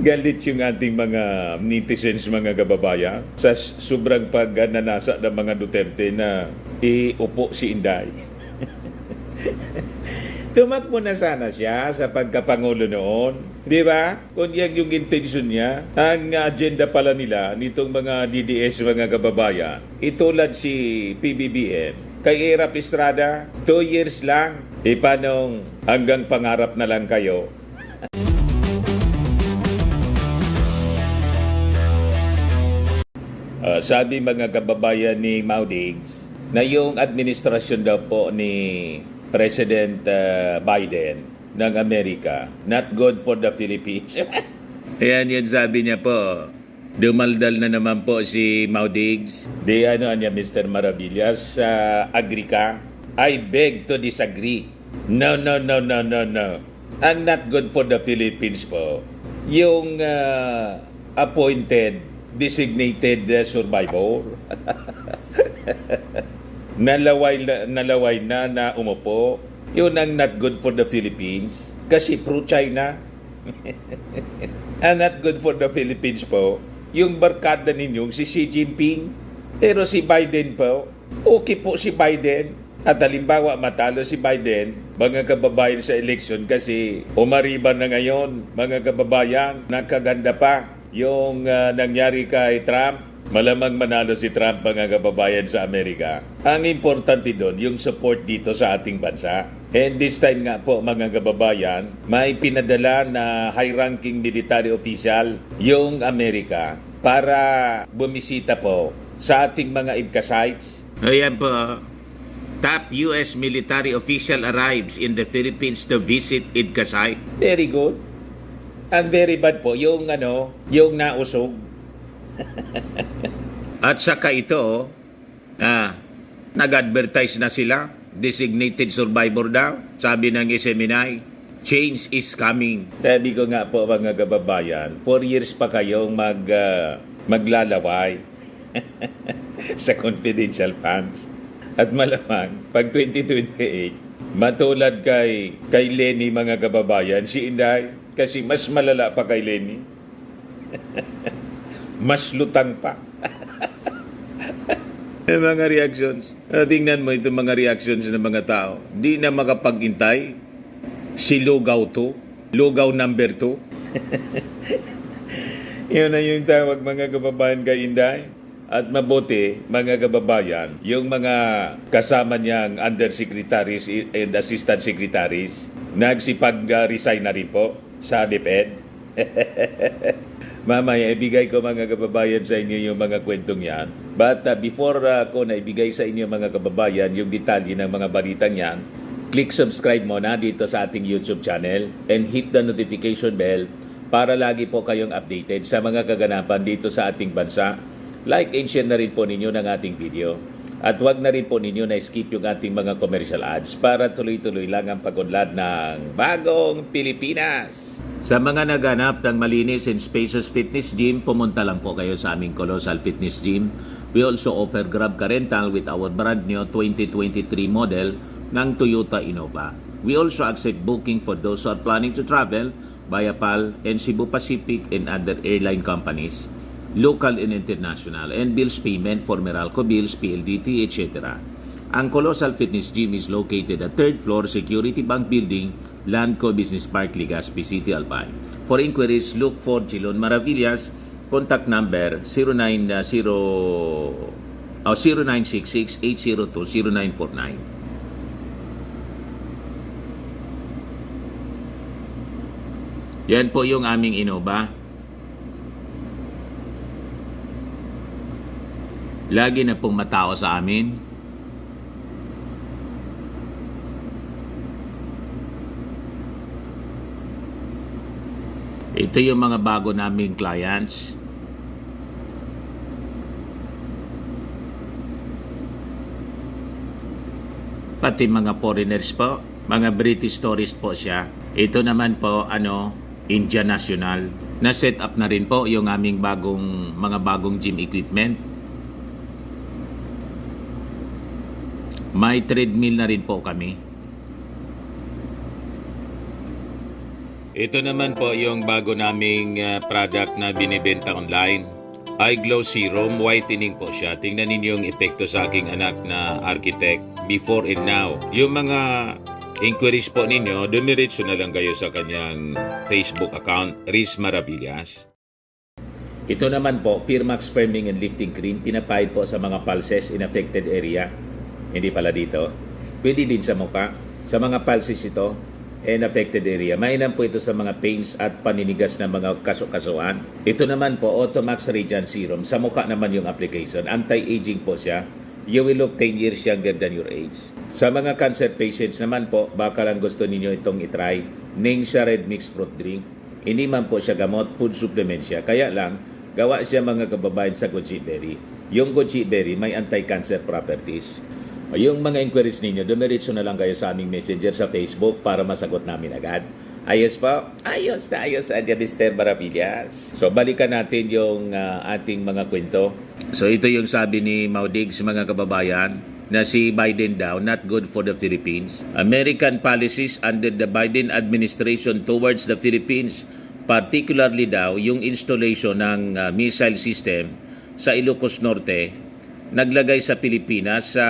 Galit yung ating mga netizens, mga kababayan, sa sobrang pagnanasa ng mga Duterte na iupo si Inday. Tumakbo na sana siya sa pagkapangulo noon. Di ba? Kung yan yung intention niya, ang agenda pala nila nitong mga DDS, mga kababayan, itulad si PBBM, kay Erap Estrada, 2 years lang. Paano hanggang pangarap na lang kayo? Sabi mga kababayan ni Maudigs na yung administrasyon daw po ni President Biden ng Amerika, not good for the Philippines. Ayan yun sabi niya po. Dumaldal na naman po si Maudigs. Di ano niya, Mr. Maravillas, agree ka? I beg to disagree. No, no, no, no, no, no. Ang not good for the Philippines po, yung appointed, designated survivor. nalaway na umupo. Yun ang not good for the Philippines. Kasi pro-China. Ang not good for the Philippines po, yung barkada ninyong si Xi Jinping. Pero si Biden po, okay po si Biden. At halimbawa matalo si Biden, mga kababayan sa election kasi umariban na ngayon, mga kababayan, nakaganda pa yung nangyari kay Trump. Malamang manalo si Trump, mga kababayan sa Amerika. Ang importante doon, yung support dito sa ating bansa. And this time nga po, mga kababayan, may pinadala na high-ranking military official yung Amerika para bumisita po sa ating mga IDCA sites. Ayan po, top U.S. military official arrives in the Philippines to visit IDCA site. Very good. Ang very bad po, yung yung nausog. At saka ito, nag-advertise na sila, designated survivor daw. Sabi ng SMNI, change is coming. Sabi ko nga po mga kababayan, 4 years pa kayong maglalaway sa confidential funds. At malamang, pag 2028, matulad kay Lenny, mga kababayan, si Inday, kasi mas malala pa kay Lenny. Mas lutang pa. Mga reactions. Tingnan mo itong mga reactions ng mga tao. Di na makapaghintay. Si Lugaw 2. Lugaw number 2. Yun na yung tawag, mga kababayan, kay Inday. At mabuti, mga kababayan, yung mga kasama niyang undersecretaries and assistant secretaries, nagsipag-resign na rin po sa DepEd. Mamaya, ibigay ko, mga kababayan, sa inyo yung mga kwentong yan. But before ko na ibigay sa inyo, mga kababayan, yung detalye ng mga balitang yan, click subscribe muna dito sa ating YouTube channel and hit the notification bell para lagi po kayong updated sa mga kaganapan dito sa ating bansa. Like and share na rin po ninyo ng ating video. At huwag na rin po ninyo na skip yung ating mga commercial ads para tuloy-tuloy lang ang pag-unlad ng bagong Pilipinas. Sa mga naghanap ng malinis and spacious fitness gym, pumunta lang po kayo sa aming Colossal Fitness Gym. We also offer Grab Car Rental with our brand new 2023 model ng Toyota Innova. We also accept booking for those who are planning to travel via PAL and Cebu Pacific and other airline companies, local and international, and bills payment for Meralco bills, PLDT, etc. Ang Colossal Fitness Gym is located at 3rd floor Security Bank Building, Landco Business Park, Legazpi City, Albay. For inquiries, look for Chilon Maravillas. Contact number 0966-802-0949. Yan po yung aming Innova. Lagi na pong matao sa amin. Ito yung mga bago naming clients. Pati mga foreigners po, mga British tourist po siya. Ito naman po, India National. Na-set up na rin po yung aming mga bagong gym equipment. May treadmill na rin po kami. Ito naman po yung bago naming product na binibenta online. Eye Glow Serum, whitening po siya. Tingnan ninyo yung epekto sa aking anak na architect before and now. Yung mga inquiries po ninyo, dumiretso na lang kayo sa kanyang Facebook account, Riz Maravillas. Ito naman po, Firmax Firming and Lifting Cream, pinapahid po sa mga pulses in affected area. Hindi pala dito. Pwede din sa mukha. Sa mga pulses ito, and affected area. Mainam po ito sa mga pains at paninigas na mga kasukasuan. Ito naman po, Automax Radiant Serum. Sa mukha naman yung application. Anti-aging po siya. You will look 10 years younger than your age. Sa mga cancer patients naman po, baka lang gusto ninyo itong itry. Ningxia Red Mixed Fruit Drink. Hindi man po siya gamot, food supplement siya. Kaya lang, gawa siya mga kababayan sa goji berry. Yung goji berry may anti-cancer properties. Yung mga inquiries ninyo, dumiretso na lang kayo sa aming messenger sa Facebook para masagot namin agad. Ayos po? Ayos na ayos, Mr. Maravillas. So, balikan natin yung ating mga kwento. So, ito yung sabi ni Maudigs, mga kababayan, na si Biden daw, not good for the Philippines. American policies under the Biden administration towards the Philippines, particularly daw, yung installation ng missile system sa Ilocos Norte, naglagay sa Pilipinas sa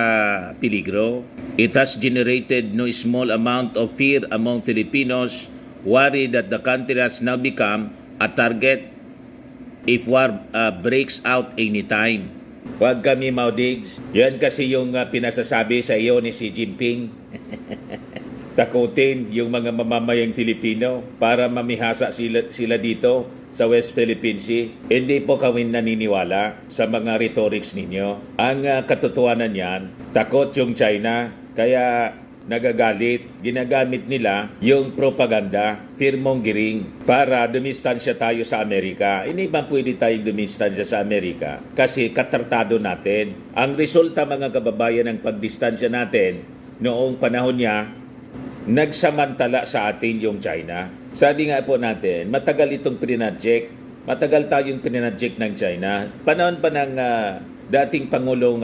peligro. It has generated no small amount of fear among Filipinos, worried that the country has now become a target if war breaks out anytime. Huwag kami Maudigs. Yan kasi yung pinasasabi sa iyo ni Xi Jinping. Takutin yung mga mamamayang Filipino para mamihasa sila dito sa West Philippine Sea. Hindi po kami naniniwala sa mga rhetorics ninyo. Ang katotohanan yan, takot yung China, kaya nagagalit. Ginagamit nila yung propaganda, fear-mongering, para dumistansya tayo sa Amerika. Hindi ba pwede tayong dumistansya sa Amerika? Kasi katartado natin. Ang resulta, mga kababayan, ng pagdistansya natin noong panahon niya, nagsamantala sa atin yung China. Sabi nga po natin, matagal itong pinadject. Matagal tayong pinadject ng China. Panahon pa ng dating Pangulong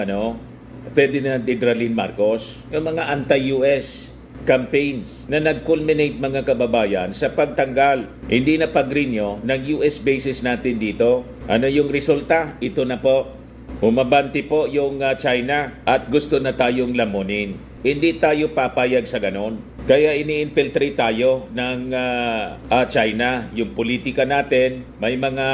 Ferdinand Hidralin Marcos, yung mga anti-US campaigns na nag-culminate, mga kababayan, sa pagtanggal, hindi na pagrinyo ng US bases natin dito. Ano yung resulta? Ito na po. Umabanti po yung China at gusto na tayong lamunin. Hindi tayo papayag sa ganon. Kaya ini-infiltrate tayo ng China. Yung politika natin, may mga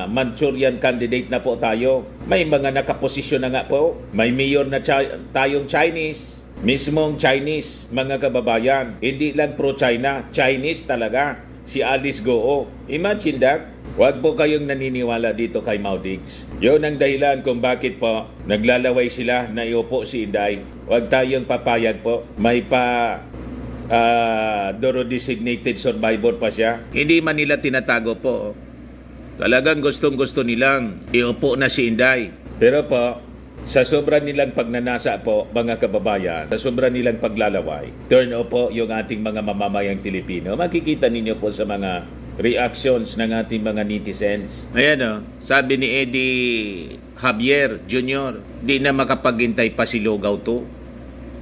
Manchurian candidate na po tayo. May mga nakaposisyon na nga po. May mayor na tayong Chinese. Mismong Chinese, mga kababayan. Hindi lang pro-China, Chinese talaga. Si Alice Goo. Imagine that. Huwag po kayong naniniwala dito kay Maudigs. Yun ang dahilan kung bakit po naglalaway sila na iupo si Inday. Huwag tayong papayag po. May Doro designated survivor pa siya. Hindi man nila tinatago po. Talagang gustong-gusto nilang iupo na si Inday. Pero po, sa sobra nilang pagnanasa po, mga kababayan, sa sobra nilang paglalaway, turn off po yung ating mga mamamayang Filipino. Makikita ninyo po sa mga reactions ng ating mga netizens. Ayan sabi ni Eddie Javier Jr., di na makapaghintay pa si Lugaw 2.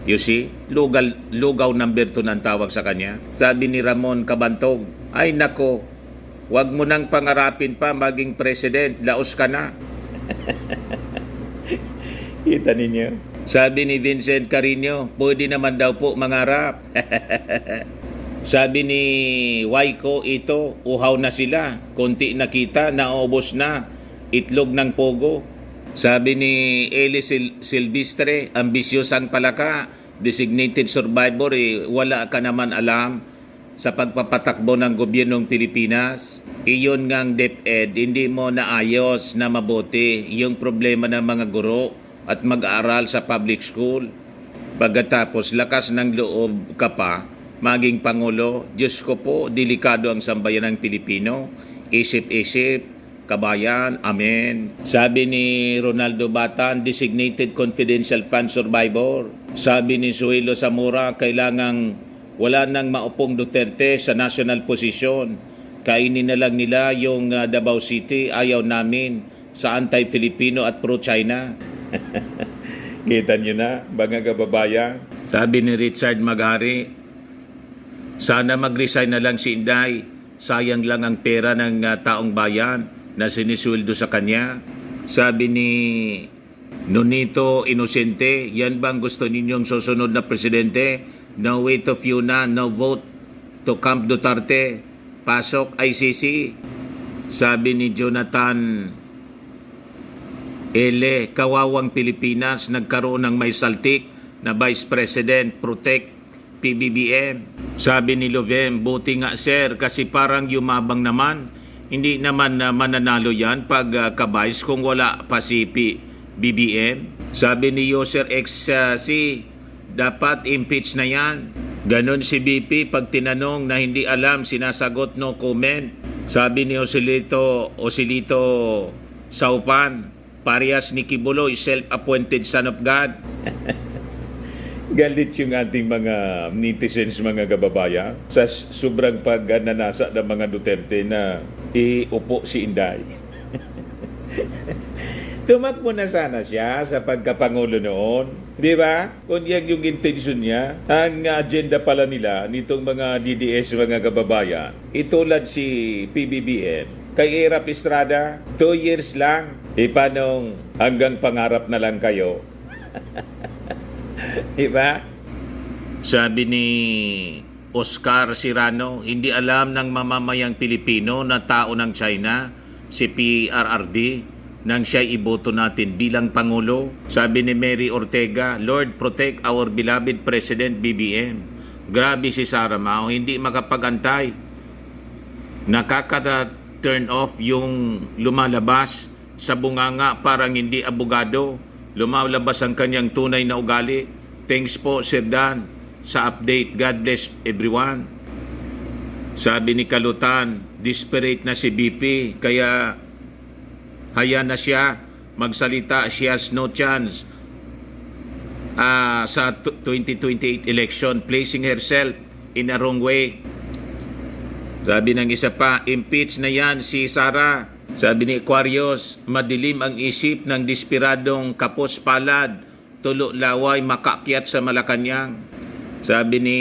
You see, lugaw number 2 ng tawag sa kanya. Sabi ni Ramon Cabantog, ay nako, wag mo nang pangarapin pa maging president, laos ka na. Kita ninyo? Sabi ni Vincent Carino, pwede naman daw po mangarap. Sabi ni Waiko, ito, uhaw na sila. Konti nakita, naubos na. Itlog ng pogo. Sabi ni Eli Silvestre, ambisyosang palaka, designated survivor, wala ka naman alam sa pagpapatakbo ng gobyernong Pilipinas. Iyon ngang DepEd, hindi mo naayos na mabuti yung problema ng mga guro at mag-aaral sa public school. Pagkatapos, lakas ng loob ka pa, maging Pangulo. Diyos ko po, delikado ang sambayan ng Pilipino. Isip-isip, kabayan, amen. Sabi ni Ronaldo Batan, designated confidential fund survivor. Sabi ni Suelo Zamora, kailangang wala nang maupong Duterte sa national position. Kainin na lang nila yung Davao City, ayaw namin sa anti-Filipino at pro-China. Kita nyo na, mga kababayan. Sabi ni Richard Magari, sana mag-resign na lang si Inday. sayang lang ang pera ng taong bayan na sinisweldo sa kanya. Sabi ni Nonito Inosente, yan bang gusto ninyong susunod na presidente? No way to Fiuna, no vote to Camp Duterte, pasok ICC. Sabi ni Jonathan Ele, kawawang Pilipinas, nagkaroon ng may saltik na Vice President, protect PBBM. Sabi ni Lovem, buti nga sir, kasi parang yumabang naman. Hindi naman mananalo yan pag kabayas kung wala pa si BBM. Sabi ni User XC, dapat impeach na yan. Ganon si BP pag tinanong na hindi alam, sinasagot no comment. Sabi ni Osilito Saupan, parehas ni Kibuloy, self-appointed son of God. Galit yung ating mga netizens, mga kababayan, sa sobrang pagnanasa ng mga Duterte na iupo si Inday. Tumakbo na sana siya sa pagkapangulo noon. Di ba? Kung yan yung intention niya, ang agenda pala nila nitong mga DDS, mga kababayan, itulad si PBBM, kay Erap Estrada, 2 years lang. Paano hanggang pangarap na lang kayo? Diba? Sabi ni Oscar Sirano, hindi alam ng mamamayang Pilipino na tao ng China, si PRRD, nang siya iboto natin bilang Pangulo. Sabi ni Mary Ortega, Lord, protect our beloved President BBM. Grabe si Sara Mao, hindi makapagantay. Nakaka-turn off yung lumalabas sa bunganga, parang hindi abogado. Lumalabas ang kanyang tunay na ugali. Thanks po, Sir Dan, sa update. God bless everyone. Sabi ni Kalutan, desperate na si BP, kaya haya na siya magsalita. She has no chance sa 2028 election, placing herself in a wrong way. Sabi ng isa pa, impeach na yan si Sara. Sabi ni Aquarius, madilim ang isip ng despiradong kapos palad, tulo laway makakyat sa Malacanang. Sabi ni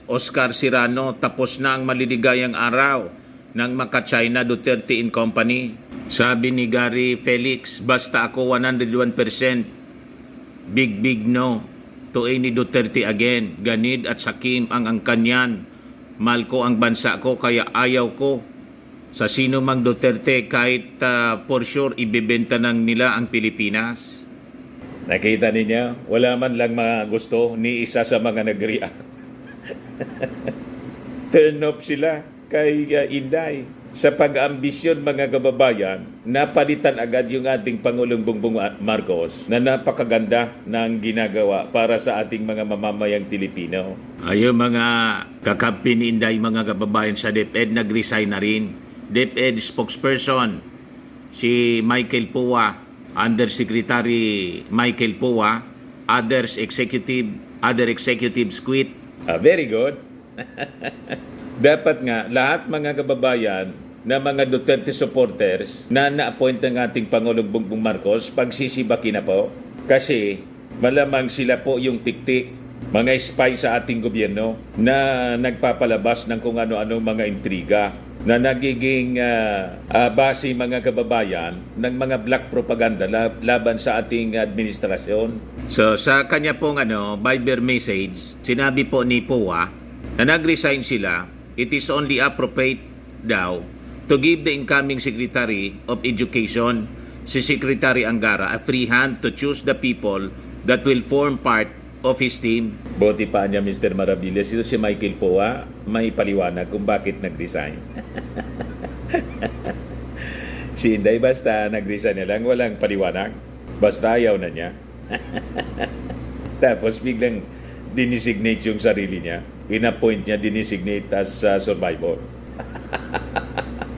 Oscar Sirano, tapos na ang maliligayang araw ng maka-China Duterte and Company. Sabi ni Gary Felix, basta ako 101% big no to any Duterte again. Ganid at sakim ang angkanyan. Mahal ko ang bansa ko kaya ayaw ko sa sino mang Duterte, kahit for sure ibebenta ng nila ang Pilipinas. Nakita niya, wala man lang mga gusto ni isa sa mga nag-react. Turn off sila kay Inday. Sa pag-ambisyon, mga kababayan, napalitan agad yung ating Pangulong Bongbong Marcos na napakaganda ng ginagawa para sa ating mga mamamayang Pilipino. Ayun mga kakampi ni Inday, mga kababayan sa DepEd, nag-resign na rin. DepEd spokesperson si Michael Pua, Undersecretary Michael Pua, other executives quit. Very good. Dapat nga lahat, mga kababayan, na mga Duterte supporters na na-appoint ng ating Pangulong Bongbong Marcos, pagsisibaki na po. Kasi malamang sila po yung tiktik, mga spy sa ating gobyerno na nagpapalabas ng kung ano-ano mga intriga na nagiging base, mga kababayan, ng mga black propaganda laban sa ating administrasyon. So sa kanya pong Viber message, sinabi po ni POA na nag-resign sila. It is only appropriate daw to give the incoming Secretary of Education, si Secretary Angara, a free hand to choose the people that will form part of his team. Buti pa niya, Mr. Maravillas, ito si Michael Pua, may paliwanag kung bakit nag-resign. Si Inday basta nag-resign na lang, walang paliwanag. Basta ayaw na niya. Tapos biglang dinisignate yung sarili niya. In-appoint niya, dinisignate as survivor.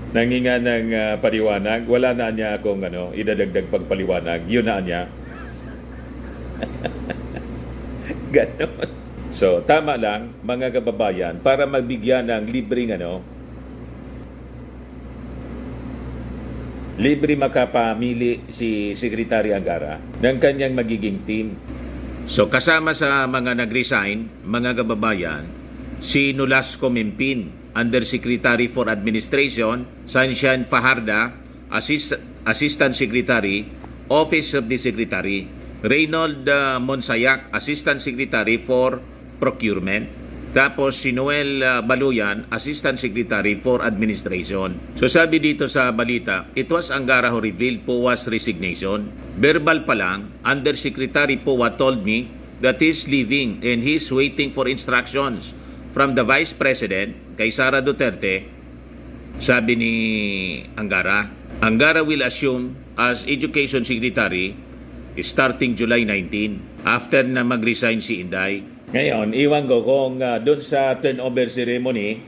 Nanginga ng paliwanag, wala na niya akong idadagdag pang paliwanag. Yun na niya. Ganon. So, tama lang, mga kababayan, para magbigyan ng libreng libre makapamili si Secretary Angara ng kanyang magiging team. So, kasama sa mga nag-resign, mga kababayan, si Nolasco Mempin, Undersecretary for Administration, Sunshine Fajarda, Assistant Secretary, Office of the Secretary, Reynold Monsayak, Assistant Secretary for Procurement, tapos si Noel Baluyan, Assistant Secretary for Administration. So sabi dito sa balita, it was Angara who revealed Powa's resignation. Verbal pa lang, Undersecretary Powa told me that he's leaving and he's waiting for instructions from the Vice President kay Sara Duterte. Sabi ni Angara, Angara will assume as Education Secretary starting July 19 after na mag-resign si Inday. Ngayon, iwan ko kung doon sa turnover ceremony,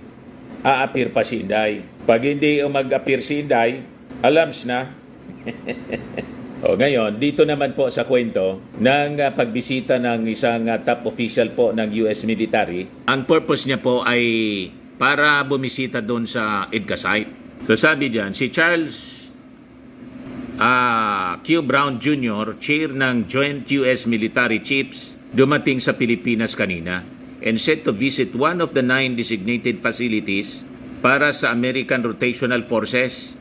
a-appear pa si Inday. Pag hindi mag-appear si Inday, alams na. O, ngayon, dito naman po sa kwento ng pagbisita ng isang top official po ng US military. Ang purpose niya po ay para bumisita doon sa EDCA site. So sabi diyan, si Charles Q. Brown Jr., chair ng Joint US Military Chiefs, dumating sa Pilipinas kanina and set to visit one of the 9 designated facilities para sa American Rotational Forces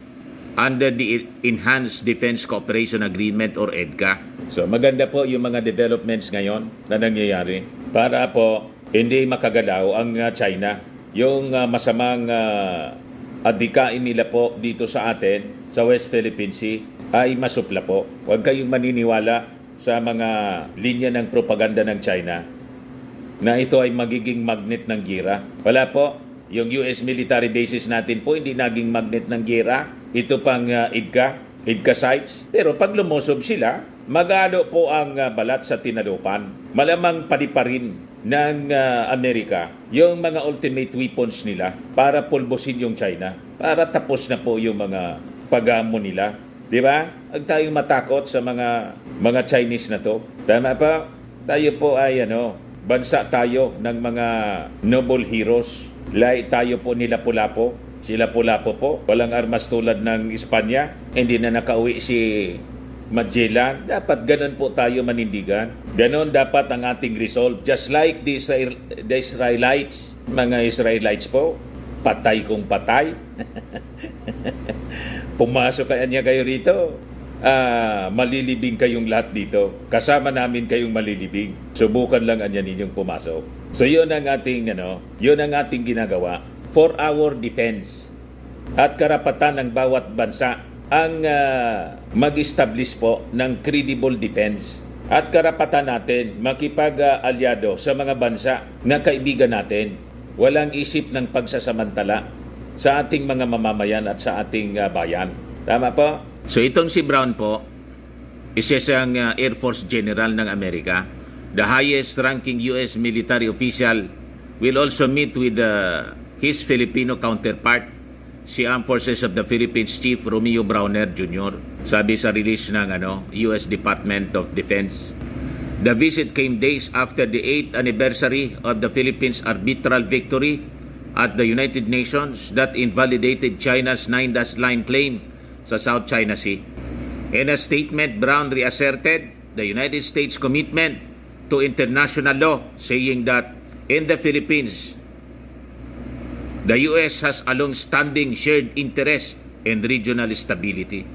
under the Enhanced Defense Cooperation Agreement or EDCA. So maganda po yung mga developments ngayon na nangyayari para po hindi makagalaw ang China. Yung masamang adikain nila po dito sa atin sa West Philippine Sea ay masupla po. Huwag kayong maniniwala sa mga linya ng propaganda ng China na ito ay magiging magnet ng gira. Wala po. Yung US military bases natin po hindi naging magnet ng gira. Ito pang EDCA sites. Pero pag lumusob sila, magalo po ang balat sa tinalupan. Malamang paliparin ng Amerika yung mga ultimate weapons nila para pulbusin yung China. Para tapos na po yung mga pag-amo nila. Di ba? Huwag tayong matakot sa mga Chinese na to. Tama pa? Tayo po ay bansa tayo ng mga noble heroes. Tayo po ni Lapu-Lapu. Si Lapu-Lapu po, walang armas tulad ng Espanya. Hindi na nakauwi si Magellan. Dapat ganun po tayo manindigan. Ganun dapat ang ating resolve. Just like the Israelites, mga Israelites po, patay kung patay. Pumasok kayo rito. Malilibing kayong lahat dito. Kasama namin kayong malilibing. Subukan lang ninyong pumasok. So yun ang ating ginagawa for our defense. At karapatan ng bawat bansa ang mag-establish po ng credible defense. At karapatan natin makipag-alyado sa mga bansa na kaibigan natin. Walang isip ng pagsasamantala sa ating mga mamamayan at sa ating bayan. Tama po? So itong si Brown po, isa siyang Air Force General ng Amerika. The highest ranking US military official will also meet with his Filipino counterpart, si Armed Forces of the Philippines Chief Romeo Browner Jr. Sabi sa release ng US Department of Defense. The visit came days after the 8th anniversary of the Philippines' arbitral victory at the United Nations that invalidated China's 9-dash line claim sa South China Sea. In a statement, Brown reasserted the United States' commitment to international law, saying that in the Philippines, the U.S. has a long-standing shared interest in regional stability.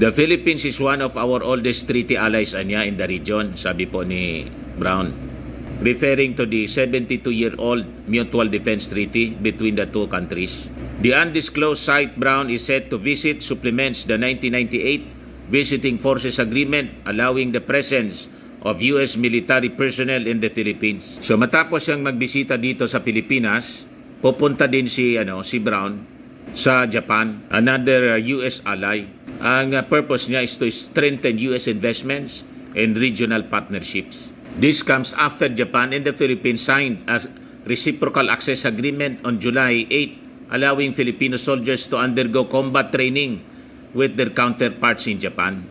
The Philippines is one of our oldest treaty allies in the region, sabi po ni Brown, referring to the 72-year-old Mutual Defense Treaty between the two countries. The undisclosed site Brown is set to visit supplements the 1998 Visiting Forces Agreement allowing the presence of U.S. military personnel in the Philippines. So matapos siyang magbisita dito sa Pilipinas, pupunta din si Brown sa Japan, another U.S. ally. Ang purpose niya is to strengthen U.S. investments and regional partnerships. This comes after Japan and the Philippines signed a reciprocal access agreement on July 8, allowing Filipino soldiers to undergo combat training with their counterparts in Japan.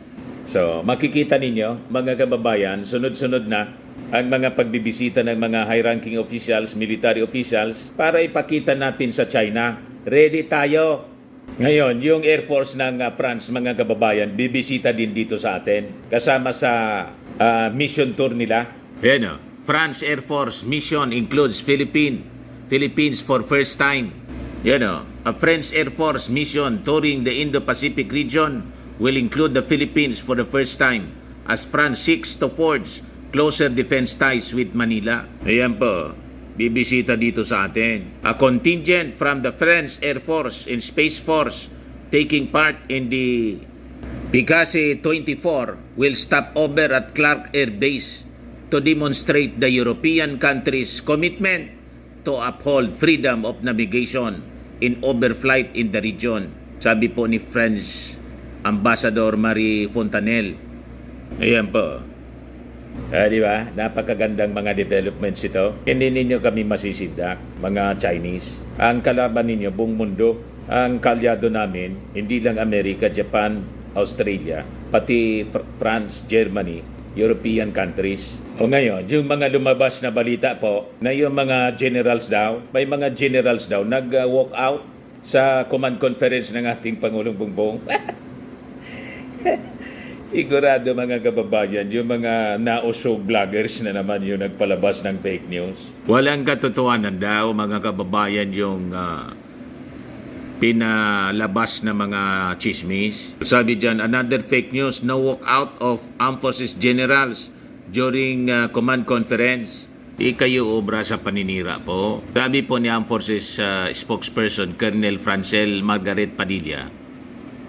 So, makikita ninyo, mga kababayan, sunod-sunod na ang mga pagbibisita ng mga high-ranking officials, military officials, para ipakita natin sa China, ready tayo. Ngayon, yung Air Force ng France, mga kababayan, bibisita din dito sa atin, kasama sa mission tour nila. Yan, France Air Force mission includes Philippines, Philippines for first time. A French Air Force mission touring the Indo-Pacific region will include the Philippines for the first time as France seeks to forge closer defense ties with Manila. Ayan po, bibisita dito sa atin. A contingent from the French Air Force and Space Force taking part in the Picase 24 will stop over at Clark Air Base to demonstrate the European countries' commitment to uphold freedom of navigation in overflight in the region. Sabi po ni French Ambassador Marie Fontanelle. Ayan po. Di ba? Napakagandang mga developments ito. Hindi ninyo kami masisindak, mga Chinese. Ang kalaban ninyo, buong mundo. Ang kalyado namin, hindi lang Amerika, Japan, Australia, pati France, Germany, European countries. O ngayon, yung mga lumabas na balita po, na yung mga generals daw, may mga generals daw nag-walk out sa command conference ng ating Pangulong Bongbong. Sigurado mga kababayan, yung mga nausog vloggers na naman yung nagpalabas ng fake news. Walang katotohanan daw mga kababayan yung pinalabas na mga chismis. Sabi dyan, another fake news, no walk out of Armed Forces Generals during command conference. Di kayo obra sa paninira po. Sabi po ni Armed Forces spokesperson Colonel Francel Margaret Padilla,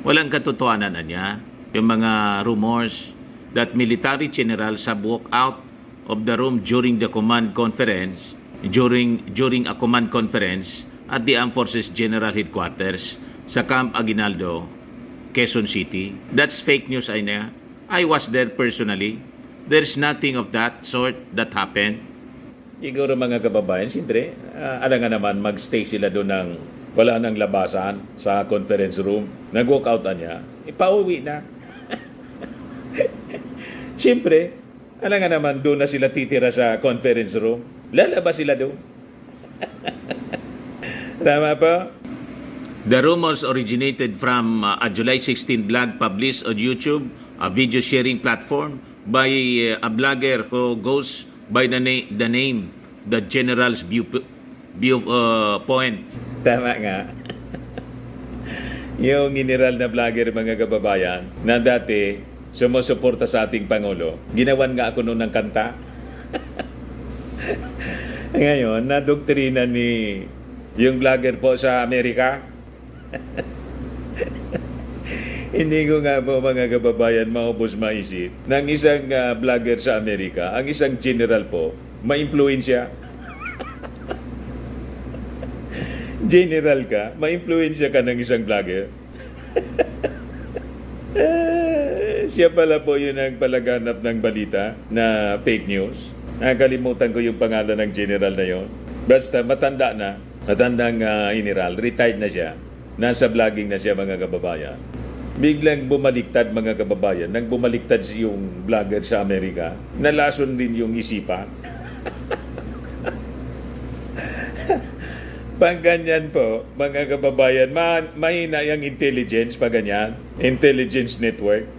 walang katotohanan niya yung mga rumors that military generals have walked out of the room during the command conference, during a command conference at the Armed Forces General Headquarters sa Camp Aguinaldo, Quezon City. That's fake news, Aina. I was there personally. There's nothing of that sort that happened. Siguro mga kababayan, siyempre, alam nga naman, magstay sila doon ng wala nang labasan sa conference room. Nag-walk out na niya, ipauwi na. Siyempre, alam nga naman, doon na sila titira sa conference room. Lalabas sila doon. Tama pa? The rumors originated from a July 16 blog published on YouTube, a video sharing platform by a blogger who goes by the name The General's Viewpoint. Tama nga. Yung general na vlogger mga kababayan na dati sumusuporta sa ating Pangulo, ginawan nga ako noon ng kanta. Ngayon, nadoktrina ni yung vlogger po sa Amerika. Hindi ko nga po mga kababayan maubos maisip ng isang vlogger sa Amerika, ang isang general po, ma-impluensya. General ka, ma-impluensya ka ng isang vlogger. Siya pala po yun ang palaganap ng balita na fake news. Nakalimutan ko yung pangalan ng general na yon. Basta matanda na, matandang general, retired na siya. Nasa vlogging na siya mga kababayan. Biglang bumaliktad mga kababayan. Nang bumaliktad yung vlogger sa Amerika, nalason din yung isipan. Pag ganyan po, mga kababayan, mahina yung intelligence pag ganyan. Intelligence network.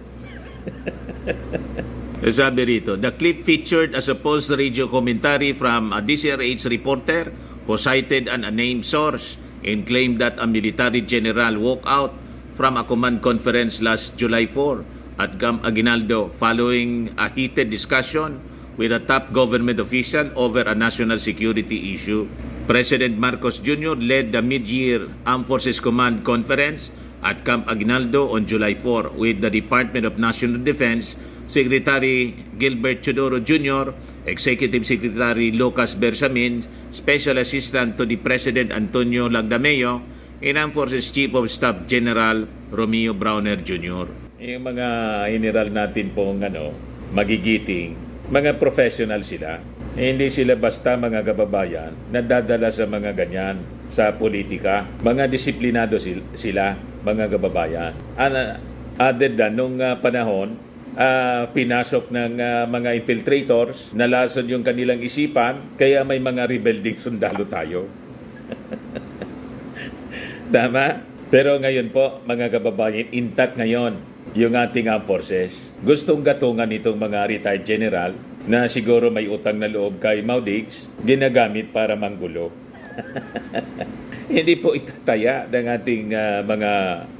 Sabi rito, the clip featured a supposed radio commentary from a DCRH reporter who cited an unnamed source and claimed that a military general walked out from a command conference last July 4 at Camp Aguinaldo following a heated discussion with a top government official over a national security issue. President Marcos Jr. led the mid-year Armed Forces Command Conference at Camp Aguinaldo on July 4 with the Department of National Defense Secretary Gilbert Chodoro Jr., Executive Secretary Lucas Bersamin, Special Assistant to the President Antonio Lagdameo, and Armed Forces Chief of Staff General Romeo Browner Jr. Yung mga general natin pong magigiting, mga professional sila. Hindi sila basta mga kababayan nadadala sa mga ganyan sa politika. Mga disiplinado sila, mga kababayan. Other than nung panahon, pinasok ng mga infiltrators, nalason yung kanilang isipan, kaya may mga rebelding sundalo tayo. Tama? Pero ngayon po, mga kababayan, intact ngayon yung ating armed forces. Gustong gatungan itong mga retired general na siguro may utang na loob kay Mao Diggs, ginagamit para manggulo. Hindi po itataya ng ating mga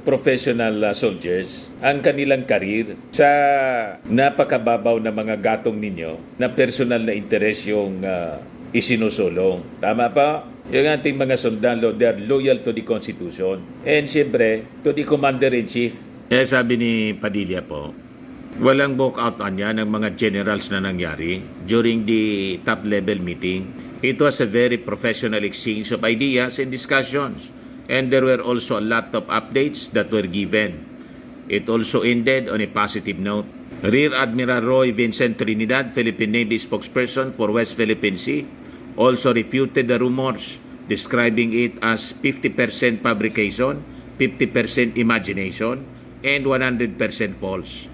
professional soldiers ang kanilang karir sa napakababaw na mga gatong ninyo na personal na interes yung isinusulong. Tama pa? Yung ating mga sundalo, they are loyal to the Constitution. And siyempre, to the Commander-in-Chief. Sabi ni Padilla po, walang walkout niya ng mga generals na nangyari during the top-level meeting. It was a very professional exchange of ideas and discussions. And there were also a lot of updates that were given. It also ended on a positive note. Rear Admiral Roy Vincent Trinidad, Philippine Navy spokesperson for West Philippine Sea, also refuted the rumors, describing it as 50% fabrication, 50% imagination, and 100% false.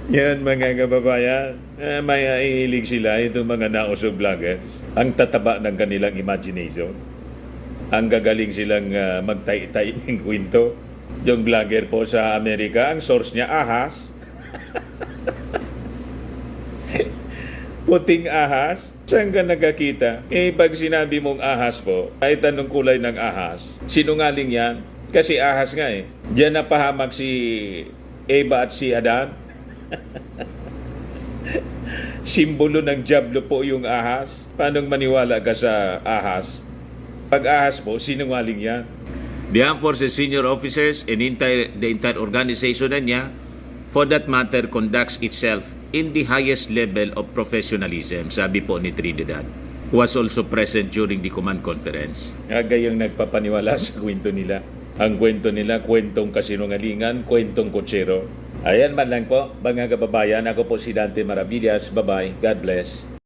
Yan mga kababayan, may ihilig sila itong mga nausog vlogger. Ang tataba ng kanilang imagination. Ang gagaling silang magtay-tay ng kwento. Yung vlogger po sa Amerika, ang source niya ahas. Puting ahas. Saan ka nagkakita? Pag sinabi mong ahas po, kahit anong kulay ng ahas, sinungaling yan. Kasi ahas nga eh. Diyan napahamak si Eva at si Adan. Simbolo ng diablo po yung ahas. Paano maniwala ka sa ahas? Pag ahas po, sinungaling yan. The Armed Forces senior officers and the entire organization na niya, for that matter, conducts itself in the highest level of professionalism, sabi po ni Trinidad, who was also present during the command conference. Gayang nagpapaniwala sa kwento nila. Ang kwento nila, kwentong kasinungalingan, kwentong kutsero. Ayan man lang po, mga kababayan. Ako po si Dante Maravillas. Bye-bye. God bless.